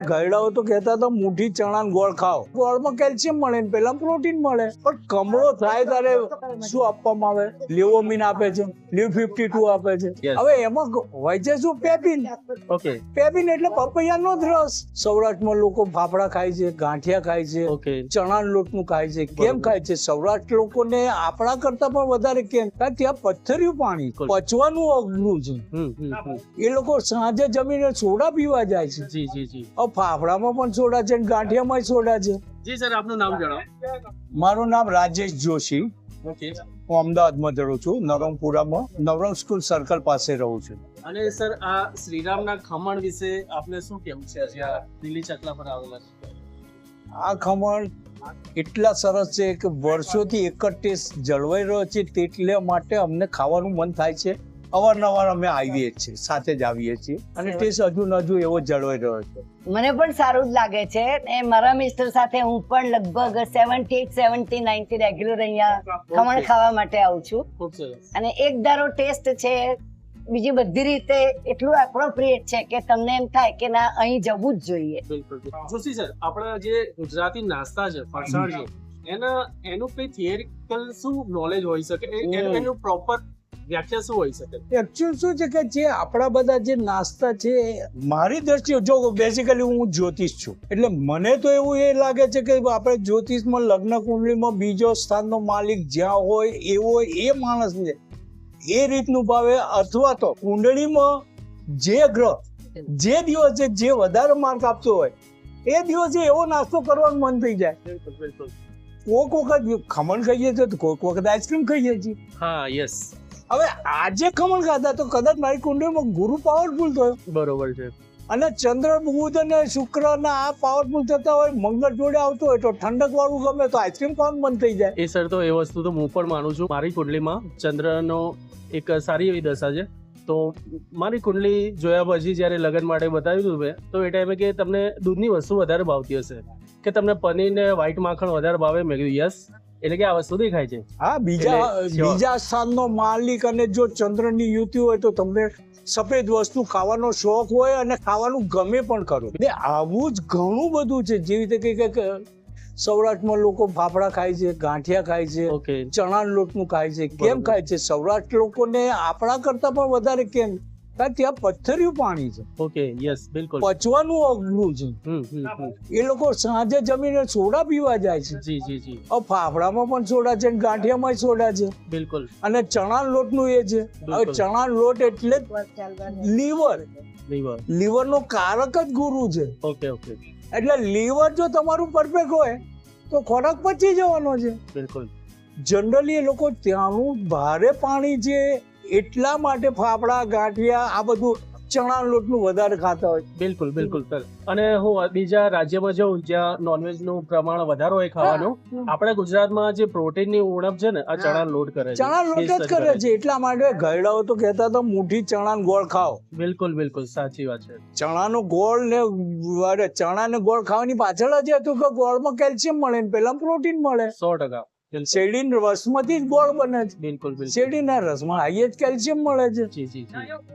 ગયડાઓ તો કહેતા હતા મુઠ્ઠી ચણા ને ગોળ ખાઓ, ગોળમાં કેલ્શિયમ મળે ને પેલા પ્રોટીન મળે. પણ કમળો થાય ત્યારે શું આપવામાં આવે? લિવોમિન આપે છે, લીવ 52 આપે છે. હવે એમાં હોય છે શું? પેપિન. ઓકે પેપિન એટલે પપૈયાનો જ રસ. સૌરાષ્ટ્રમાં લોકો ફાફડા ખાય છે, ગાંઠિયા ખાય છે, ઓકે ચણા લોટનું ખાય છે. કેમ ખાય છે? સૌરાષ્ટ્ર લોકોને આપણા કરતા પણ વધારે કેમ? કારણ કે ત્યાં પથ્થરિયું પાણી, પચવાનું અઘરું છે. એ લોકો સાંજે જમીને સોડા પીવા જાય છે. જી જી જી ફાફડામાં પણ સોડા છે, ગાંઠિયામાં સોડા છે. જી સર, આપનું નામ જણાવો. મારું નામ રાજેશ જોશી. ઓકે. હું અમદાવાદમાં રહું છું, નવરંગપુરામાં, નવરંગ સ્કૂલ સર્કલ પાસે રહું છું. અને સર, આ શ્રીરામના ખમણ વિશે આપને શું કહેવું છે? જ્યાં દિલ્હી ચકલા પર આવેલા છે, આ ખમણ એટલા સરસ છે કે વર્ષોથી એક જ ટેસ્ટ જળવાઈ રહ્યો છે, તેટલા માટે અમને ખાવાનું મન થાય છે. અવારનવાર અમે આવીએ છીએ, સાથે જ આવીએ છીએ, અને ટેસ્ટ હજુ ને હજુ એવો જળવાઈ રહ્યો છે. મને પણ સારું જ લાગે છે. એ મારા મિસ્ટર સાથે હું પણ લગભગ 78-79 થી રેગ્યુલર અહીંયા ખમણ ખાવા માટે આવું છું. ખૂબ સરસ. અને એક ધારો ટેસ્ટ છે, બીજી બધી રીતે એટલું એપ્રોપ્રિએટ છે કે તમને એમ થાય કે ના, અહીં જવું જ જોઈએ. બિલકુલ. જોશી સર, આપણા જે ગુજરાતી નાસ્તા છે, ફરસાણ છે, એનું કઈ થિયરિકલ શું નોલેજ હોઈ શકે? એનું પ્રોપર વ્યાખ્યા શું હોઈ શકે? એકચ્યુઅલ શું છે કે જે આપણા બધા જે નાસ્તા છે, મારી દ્રષ્ટિએ જો બેઝિકલી હું જ્યોતિષ છું, એટલે મને તો એવું એ લાગે છે કે આપણે જ્યોતિષમાં લગ્ન કુંડળીમાં બીજો સ્થાનનો માલિક જ્યાં હોય એવો એ માણસને એ રીતનું ભાવે, અથવા તો કુંડળીમાં જે ગ્રહ જે દિવસે જે વધારે માર્ક આપતો હોય એ દિવસે એવો નાસ્તો કરવાનું મન થઈ જાય. બિલકુલ બિલકુલ. કોઈક વખત ખમણ ખાઈએ છીએ તો કોઈક વખત આઈસ્ક્રીમ ખાઈએ છીએ. હા, યસ. હવે આજે ખમણ ખાધા તો કદાચ મારી કુંડળીમાં ગુરુ પાવરફુલ થયો, બરોબર છે. અને ચંદ્ર, બુધ અને શુક્ર ના આ પાવરફુલ થતા હોય, મંગળ જોડે આવતો હોય તો ઠંડક વાળું ગમે તો આઈસ્ક્રીમ ખાવાનું મન થઈ જાય. એ સર, તો એ વસ્તુ તો હું પણ માનું છું. મારી કુંડલીમાં ચંદ્રનો એક સારી એવી દશા છે. તો મારી કુંડલી જોયા પછી જ્યારે લગ્ન માટે બતાવ્યું હતું મેં, તો એ ટાઈમે કે તમને દૂધની વસ્તુ વધારે ભાવતી હશે, કે તમને પનીર ને વ્હાઈટ માખણ વધારે ભાવે. મેં કીધું યસ, એટલે કે આ વસ્તુ દેખાય છે. હા, બીજા સ્થાનનો માલિક અને જો ચંદ્રની યુતિ હોય તો તમને સફેદ વસ્તુ ખાવાનો શોખ હોય અને ખાવાનું ગમે પણ ખરું. ને આવું જ ઘણું બધું છે. જેવી રીતે કે સૌરાષ્ટ્રમાં લોકો ફાફડા ખાય છે, ગાંઠિયા ખાય છે, ઓકે. ચણા લોટનું ખાય છે. કેમ ખાય છે? સૌરાષ્ટ્ર લોકોને આપણા કરતા પણ વધારે કેમ? કારણ ત્યાં પથ્થરિયું પાણી છે, ઓકે. યસ, બિલકુલ. પચવાનું અઘરું છે. એ લોકો સાંજે જમીને સોડા પીવા જાય છે. જી જી જી ફાફડામાં પણ સોડા છે, ગાંઠિયામાં સોડા છે, બિલકુલ. અને ચણા લોટનું એ છે. હવે ચણા લોટ એટલે લીવર નો કારક જ ગુરુ છે. Okay okay. એટલે લીવર જો તમારું પરફેક્ટ હોય તો ખોરાક પચી જવાનો છે. બિલકુલ. જનરલી એ લોકો ત્યાંનું ભારે પાણી છે એટલા માટે ફાફડા, ગાંઠિયા, આ બધું ચણા લોટનું વધારે ખાતા હોય. બિલકુલ બિલકુલ સર. અને હું બીજા રાજ્યમાં જાઉં જ્યાં નોનવેજ નું પ્રમાણ વધારે હોય ખાવાનું, આપણા ગુજરાતમાં જે પ્રોટીનની ઉણપ છે ને, આ ચણા લોટ કરે છે. ચણા લોટ જ કરે છે. એટલા માટે ગયડાઓ તો કહેતા હતા મુઠ્ઠી ચણા ને ગોળ ખાઓ. બિલકુલ બિલકુલ, સાચી વાત છે. ચણાનો ગોળ ને ચણા ને ગોળ ખાવાની પાછળ જ હતું કે ગોળમાં કેલ્શિયમ મળે ને પેલા પ્રોટીન મળે. 100%. શેરડીના રસમાંથી જ ગોળ બને છે. બિલકુલ બિલકુલ. શેરડીના રસમાં હાઈ જ કેલ્શિયમ મળે છે. જી જી જી.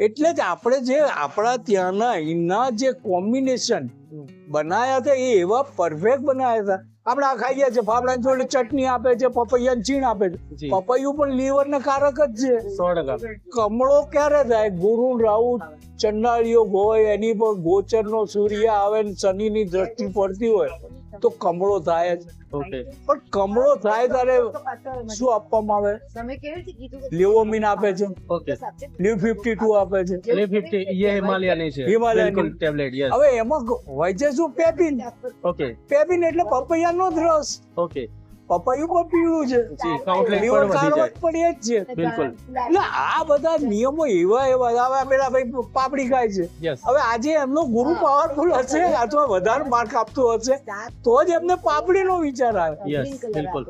એટલે જ આપણે જે આપણા ત્યાંના એના જે કોમ્બિનેશન બનાયા હતા એ એવા પરફેક્ટ બનાયા હતા. આપણે આ ખાઈએ છીએ, ફાફડાની જોડે ચટણી આપે છે, પપૈયાની છીણ આપે છે. પપૈયું પણ લીવર ને કારક જ છે. 100%. કમળો ક્યારે થાય? ગુરુ રાહુ ચંડાળીઓ હોય, એની પર ગોચરનો સૂર્ય આવે ને શનિની દ્રષ્ટિ પડતી હોય તો કમળો થાય જ. ઓકે. પણ કમળો થાય ત્યારે શું આપવામાં આવે? લિવોમિન આપે છે, ઓકે. લીવ 52 આપે છે. લીવ 50 ये हिमालयની છે. હિમાલયની. બિલકુલ, ટેબ્લેટ. યસ. હવે એમાં હોય છે શું? પેપિન. ઓકે. પેપિન એટલે પપૈયાનો જ રસ. ઓકે. પપૈયું પણ પીવું છે. જી, કાઉન્ટલેટ લીવર પણ વધી જાય. કારક પણ એ જ છે. બિલકુલ. એટલે આ બધા નિયમો એવા હવે પેલા ભાઈ પાપડી ખાય છે. યસ. હવે આજે એમનો ગુરુ પાવરફુલ હશે અથવા વધારે માર્ક આપતો હશે તો જ એમને પાપડીનો વિચાર આવે. યસ, બિલકુલ.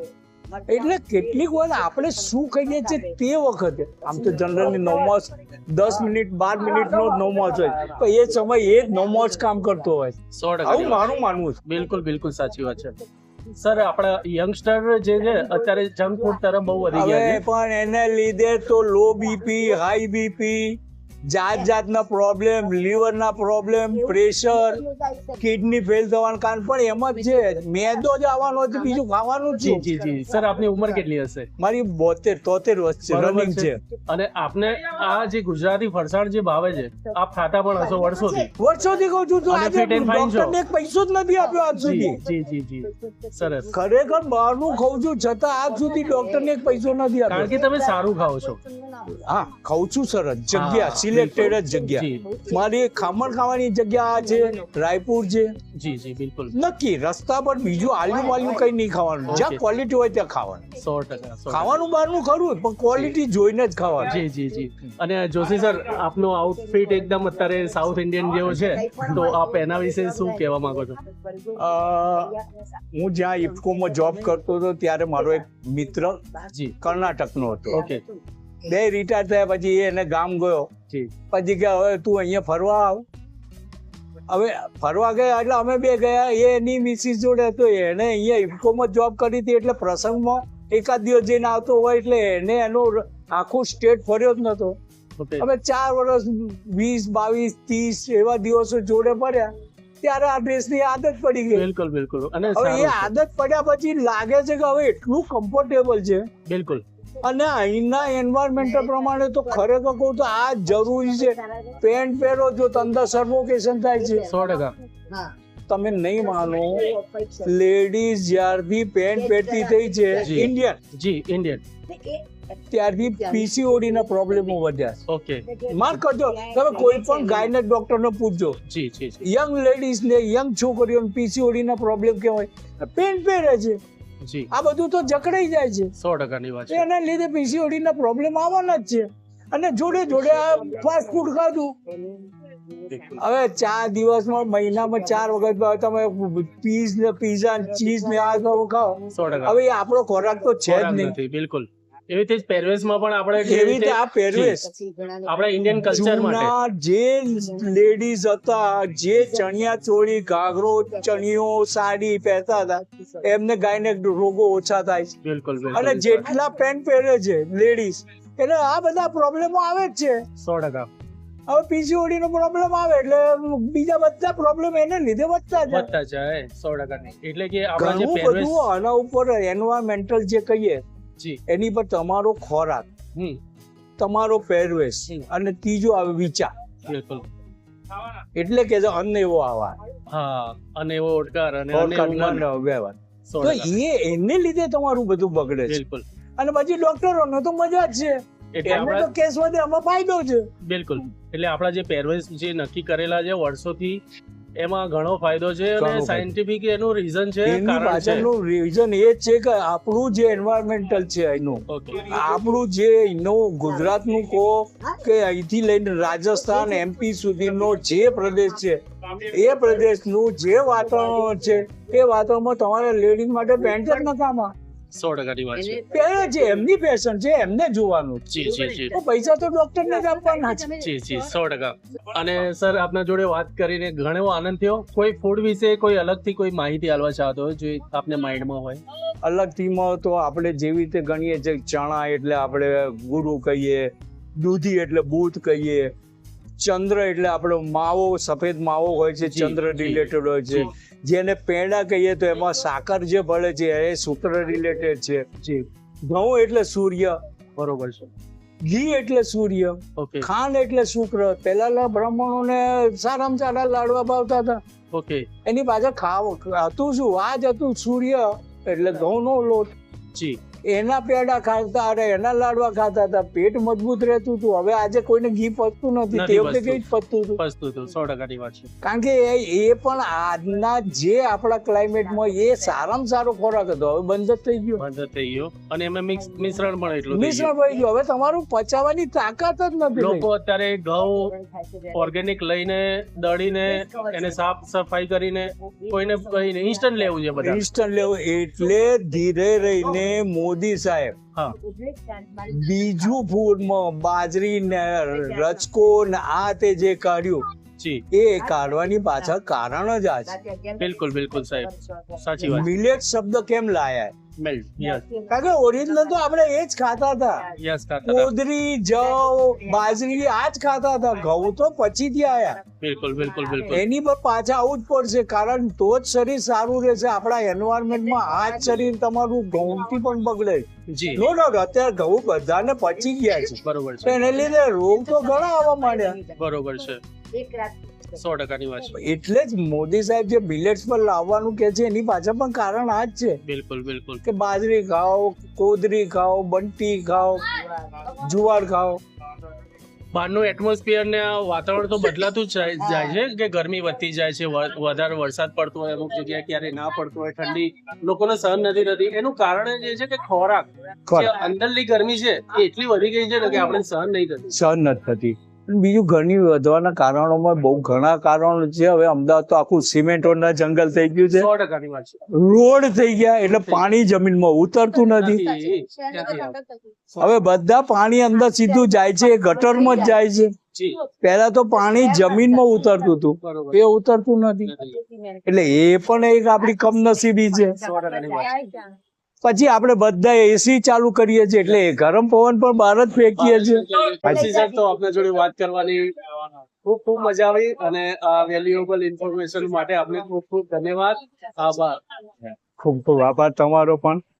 એટલે કેટલીક વાર આપણે શું કહીએ છીએ તે વખતે આમ તો જનરલી નોમોસ 10 મિનિટ 12 મિનિટનો જ નોમોસ હોય, તો એ સમય એ જ નોમોસ કામ કરતો હોય. 100%. આવું મારું માનવું છે. બિલકુલ બિલકુલ, સાચી વાત છે. સર, આપણા યંગસ્ટર જે છે અત્યારે જંક ફૂડ તરફ બહુ વધી ગયા હવે છે. પણ એને લીધે તો લો બીપી, હાઈ બીપી, જાત જાતના પ્રોબ્લેમ, લીવરના પ્રોબ્લેમ, પ્રેશર, કિડની ફેલ થવાનું કારણ પણ એમાં જ છે, મેદો જ આવવાનો છે, બીજું ખાવાનું જ જી છે. જી જી સર આપની ઉંમર કેટલી હશે? મારી 72-73 વર્ષ છે, બરોબર રનિંગ છે. અને આપને આ જે ગુજરાતી ફરસાણ જે ભાવે છે આપ ખાતા પણ હશો વર્ષોથી? વર્ષોથી કહું છું તો અને આજે fit and fine છો? ડોક્ટરને એક પૈસો જ નથી આપ્યો આજ જી સુધી. જી જી જી સરસ. ખરેખર બહારનું ખાઉં છું છતાં આજ સુધી ડોક્ટરને એક પૈસો નથી કારણ કે આપ્યો. તમે સારું ખાઓ છો. હા, ખાઉં છું સરસ જગ્યા, હા, સિલેક્ટેડ જ જગ્યા. જી મારી ખમણ ખાવાની જગ્યા આ છે, રાયપુર છે. જી જી બિલકુલ નક્કી રસ્તા પર બીજું આલ્યું વાલ્યું કઈ નહીં ખાવાનું, જ્યાં Okay. ક્વોલિટી હોય ત્યાં ખાવાનું. 100%. ખાવાનું બહારનું ખરું પણ ક્વોલિટી જોઈને જ ખાવાનું. જી જી જી. અને જોશી સર આપનો આઉટફિટ એકદમ અત્યારે સાઉથ ઇન્ડિયન જેવો છે, તો આપ એના વિશે શું કહેવા માંગો છો? હું જ્યાં ઇફકોમાં જોબ કરતો હતો ત્યારે મારો એક મિત્ર જી કર્ણાટકનો હતો. ઓકે બે રિટાયર થયા પછી એને ગામ ગયો, જી પછી કે હવે તું અહીંયા ફરવા આવ. હવે ફરવા ગયા એટલે અમે બે ગયા, એ એની મિસિસ જોડે હતો, એને અહીંયા ઇફકોમાં જોબ કરી હતી એટલે પ્રસંગમાં એકાદ દિવસ જઈને આવતો હોય એટલે એને એનો આખું સ્ટેટ ફર્યો જ નતો. ઓકે અમે 4 વર્ષ 20, 22, 30 એવા દિવસો જોડે ફર્યા ત્યારે આ ડ્રેસની આદત પડી ગઈ. બિલકુલ બિલકુલ. અને હવે એ સારું છે. આદત પડ્યા પછી લાગે છે કે હવે એટલું કમ્ફર્ટેબલ છે બિલકુલ અને અહીંના એન્વાયરમેન્ટ પ્રમાણે તો ખરેખર કહું તો આ જરૂરી છે. પેન્ટ પહેરો જો તો અંદર સર્વોકેશન થાય છે. 100%. તમે નહીં માનો, લેડીઝ જ્યારથી પેન્ટ પહેરતી થઈ છે જી. ઇન્ડિયન, જી ઇન્ડિયન. ત્યારથી પીસીઓડી ના પ્રોબ્લેમો વધ્યા ઓકે છે. માર્ક કરજો, તમે કોઈ પણ ગાયનેક ડોક્ટર ને પૂછજો, જી જી જી યંગ લેડીઝ ને યંગ છોકરીઓને પીસીઓડી ના પ્રોબ્લેમ કેમ હોય? પેન્ટ પહેરે છે, જી આ બધું તો જકડાઈ જાય છે. 100% ની વાત છે. એના લીધે પીસીઓડી ના પ્રોબ્લેમ આવવાના જ છે. અને જોડે જોડે આ ફાસ્ટ ફૂડ ખાધું. હવે 4 દિવસમાં મહિનામાં 4 વખત તમે પીઝ ને પીઝા ને ચીઝ ને આ બધું ખાઓ. 100%. હવે એ આપણો ખોરાક તો છે જ ખોરાક નહીં. નથી બિલકુલ. એવી રીતે જ પહેરવેશમાં પણ આપણે એવી રીતે આ પહેરવેશ આપણા ઇન્ડિયન કલ્ચર માટે જૂના જે લેડીઝ હતા, જે ચણિયા ચોળી, ઘાઘરો, ચણિયો, સાડી પહેરતા હતા, એમને ગાયનેક રોગો ઓછા થાય છે. બિલકુલ અને બિલકુલ જેટલા પેન્ટ પહેરે છે લેડીઝ, એટલે આ બધા પ્રોબ્લેમો આવે જ છે. 100%. હવે પીસીઓડી નો પ્રોબ્લેમ આવે એટલે બીજા બધા પ્રોબ્લેમ એને લીધે વધતા જાય. વધતા જાય 100% ની. એટલે કે આપણા જે ઘણું પહેરવેશ બધું આના ઉપર એન્વાયરમેન્ટલ જે કહીએ જી એની પર તમારો ખોરાક, હમ તમારો પહેરવેશ અને ત્રીજો આવે વિચાર, બિલકુલ. એટલે કે જો અન્ન એવો આવા હા અને એવો ઓડકાર અને મન. વ્યવહાર, તો 100%. એને લીધે તમારું બધું બગડે છે. બિલકુલ. અને પછી ડોક્ટરોનો તો મજા જ છે, એટલે એમને આપણા તો કેસ વધે, આમાં ફાયદો છે. બિલકુલ. એટલે આપણા જે પહેરવેશ જે નક્કી કરેલા છે વર્ષોથી, એમાં ઘણો ફાયદો છે ઘણો અને ફાયદો. સાયન્ટિફિક એનું રીઝન છે, એની કારણ છે. પાછળનું રીઝન એ જ છે કે આપણું જે એન્વાયરમેન્ટલ છે અહીંનું, ઓકે આપણું જે અહીંનું ગુજરાતનું કહો કે અહીંથી લઈને રાજસ્થાન MP સુધીનો જે પ્રદેશ છે, એ પ્રદેશનું જે વાતાવરણ છે એ વાતાવરણમાં તમારે લેડીઝ માટે પેન્ટ જ નકામા 100% ની વાત છે. પહેરે છે, એમની ફેશન છે, એમને જોવાનું. જી જી જી તો પૈસા તો ડોક્ટરને જ આપવાના છે. જી જી 100%. અને સર આપના જોડે વાત કરીને ઘણો આનંદ થયો. કોઈ ફૂડ વિશે કોઈ અલગથી કોઈ માહિતી આપવા ચાહતો હોય જે આપને માઇન્ડમાં હોય? અલગથીમાં તો આપણે જેવી રીતે ગણીએ છીએ, ચણા એટલે આપણે ગુરુ કહીએ, દૂધી એટલે બૂટ કહીએ, ચંદ્ર એટલે આપણો માવો, સફેદ માવો હોય છે, જી, ચંદ્ર જી, રિલેટેડ હોય છે. જેને પેંડા કહીએ તો એમાં સાકર જે ભળે છે એ શુક્ર રિલેટેડ છે. જી ઘઉં એટલે સૂર્ય, બરોબર છે. ઘી એટલે સૂર્ય, ઓકે ખાંડ એટલે શુક્ર. પહેલાના બ્રાહ્મણોને સારામાં સારા લાડવા ભાવતા હતા. ઓકે એની પાછળ હતું શું? આ જ હતું સૂર્ય એટલે ઘઉંનો લોટ. જી એના પેડા ખાતા અને એના લાડવા ખાતા હતા, પેટ મજબૂત રહેતું હતું. હવે આજે કોઈને ઘી પચતું નથી, તે વખતે પચતું. કઈ જ પચતું હતું. પચતું હતું 100% ની વાત છે. કારણ કે એ પણ આજના જે આપણા ક્લાઇમેટમાં એ સારામાં સારો ખોરાક હતો, હવે બંધ જ થઈ ગયો. બંધ થઈ ગયો અને એમાં મિશ્રણ પણ એટલું થઈ મિશ્રણ ગયું. થઈ ગયું. હવે તમારું પચાવવાની તાકાત જ નથી રહી. લોકો અત્યારે ઘઉં ઓર્ગેનિક લઈને દળીને એને સાફ સફાઈ કરીને કોઈને કહીને ઇન્સ્ટન્ટ લેવું છે બધા. ઇન્સ્ટન્ટ લેવું એટલે ધીરે રહીને મોદી સાહેબ હા બીજું ફૂડમાં બાજરી ને રચકો ને આ તે જે કાઢ્યું, જી એ કાઢવાની પાછળ કારણ જ આ છે. બિલકુલ બિલકુલ સાહેબ સાચી વાત. મિલેટ શબ્દ કેમ લાયા? મેલ્ટ યસ કારણ કે ઓરિજિનલ તો આપણે એ જ ખાતા હતા. યસ કાકા કોદરી, જવ, બાજરી આ જ ખાતા હતા. ઘઉં તો પછીથી આયા. બિલકુલ બિલકુલ બિલકુલ એની પર પાછા આવું જ પડશે, કારણ તો જ શરીર સારું રહેશે. આપણા એન્વાયરમેન્ટમાં આ જ શરીર તમારું ઘઉંથી પણ બગડે. જી નો ડાઉટ અત્યારે ઘઉં બધાને પચી ગયા છે, બરોબર તો છે એને લીધે રોગ તો ઘણા આવવા માંડ્યા. બરોબર છે 100%ની વાત છે. એટલે જ મોદી સાહેબ જે મિલેટ્સ પર લાવવાનું કે છે એની પાછળ પણ કારણ આ જ છે બિલકુલ બિલકુલ કે બાજરી ખાઓ, કોદરી ખાઓ, બંટી ખાઓ, જુવાર ખાઓ. બહારનું એટમોસ્ફિયર ને આ વાતાવરણ તો બદલાતું જ જાય છે કે ગરમી વધતી જાય છે, વધારે વરસાદ પડતો હોય અમુક જગ્યાએ, ક્યારે ના પડતો હોય, ઠંડી લોકોને સહન નથી થતી. એનું કારણ એ છે કે ખોરાક જે અંદરની ગરમી છે એ એટલી વધી ગઈ છે ને કે આપણે સહન નહીં કરતી. સહન નથી થતી. બીજું ગરમી વધવાના કારણોમાં બહુ ઘણા કારણો છે. હવે અમદાવાદ તો આખું સિમેન્ટોના જંગલ થઈ ગયું છે, 100%ની વાત છે. રોડ થઈ ગયા એટલે પાણી જમીનમાં ઉતરતું નથી. ક્યાંથી આવે? હવે બધા પાણી અંદર સીધું જાય છે, એ ગટરમાં જ જાય છે. જી પહેલા તો પાણી જમીનમાં ઉતરતું હતું, બરોબર એ ઉતરતું નથી. એટલે એ પણ એક આપણી કમનસીબી છે. 100%ની વાત છે. પછી આપણે બધા એસી ચાલુ કરીએ છીએ એટલે ગરમ પવન પણ બહાર જ ફેંકીએ છીએ. પછી સાહેબ તો આપના જોડે વાત કરવાની ખૂબ ખૂબ મજા આવી અને આ વેલ્યુએબલ ઇન્ફોર્મેશન માટે આપને ખૂબ ખૂબ ધન્યવાદ, આભાર. ખૂબ ખૂબ આભાર તમારો પણ.